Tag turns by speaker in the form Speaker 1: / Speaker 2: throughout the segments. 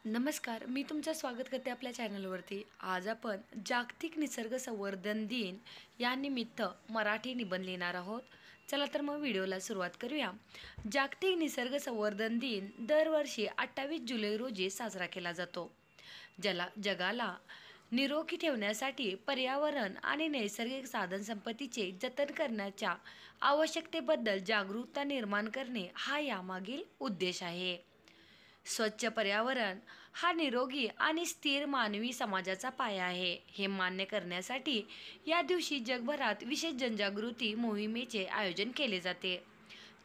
Speaker 1: नमस्कार, मी तुमचं स्वागत करते आपल्या चॅनलवरती. आज आपण जागतिक निसर्ग संवर्धन दिन या निमित्त मराठी निबंध लिहिणार आहोत. चला तर मग व्हिडिओला सुरुवात करूया. जागतिक निसर्ग संवर्धन दिन दरवर्षी 28 जुलै रोजी साजरा केला जातो. जगाला निरोगी ठेवण्यासाठी पर्यावरण आणि नैसर्गिक साधनसंपत्तीचे जतन करण्याच्या आवश्यकतेबद्दल जागरूकता निर्माण करणे हा यामागील उद्देश आहे. स्वच्छ पर्यावरण हा निरोगी आणि स्थिर मानवी समाजाचा पाया आहे. हे मान्य करण्यासाठी या दिवशी जगभरात विशेष जनजागृती मोहिमेचे आयोजन केले जाते.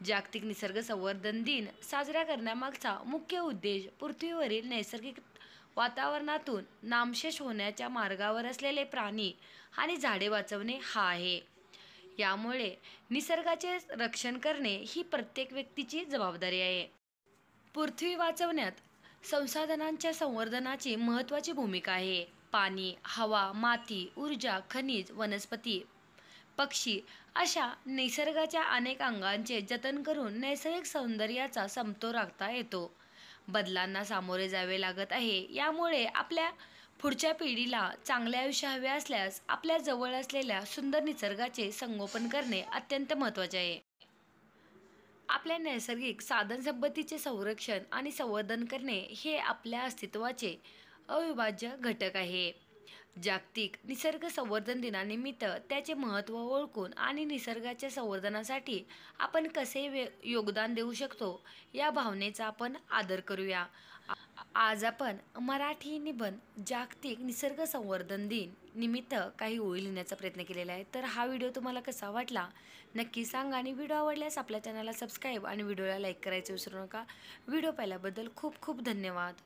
Speaker 1: जागतिक निसर्ग संवर्धन दिन साजरा करण्यामागचा मुख्य उद्देश पृथ्वीवरील नैसर्गिक वातावरणातून नामशेष होण्याच्या मार्गावर असलेले प्राणी आणि झाडे वाचवणे हा आहे. यामुळे निसर्गाचे रक्षण करणे ही प्रत्येक व्यक्तीची जबाबदारी आहे. पृथ्वी वाचवण्यात संसाधनांच्या संवर्धनाची महत्त्वाची भूमिका आहे. पाणी, हवा, माती, ऊर्जा, खनिज, वनस्पती, पक्षी अशा निसर्गाच्या अनेक अंगांचे जतन करून नैसर्गिक सौंदर्याचा समतोल राखता येतो. बदलांना सामोरे जावे लागत आहे. यामुळे आपल्या पुढच्या पिढीला चांगले आयुष्य हवे असल्यास आपल्या जवळ असलेल्या सुंदर निसर्गाचे संगोपन करणे अत्यंत महत्त्वाचे आहे. आपल्या नैसर्गिक साधनसंपत्तीचे संरक्षण आणि संवर्धन करणे हे आपल्या अस्तित्वाचे अविभाज्य घटक आहे. जागतिक निसर्ग संवर्धन दिनानिमित्त त्याचे महत्त्व ओळखून आणि निसर्गाच्या संवर्धनासाठी आपण कसे योगदान देऊ शकतो या भावनेचा आपण आदर करूया. आज आपण मराठी निबंध जागतिक निसर्ग संवर्धन दिन निमित्त काही ओळी लिहिण्याचा प्रयत्न केलेला आहे. तर हा व्हिडिओ तुम्हाला कसा वाटला नक्की सांगा आणि व्हिडिओ आवडल्यास आपल्या चॅनलला सबस्क्राईब आणि व्हिडिओला लाईक करायचं विसरू नका. व्हिडिओ पाहिल्याबद्दल खूप खूप धन्यवाद.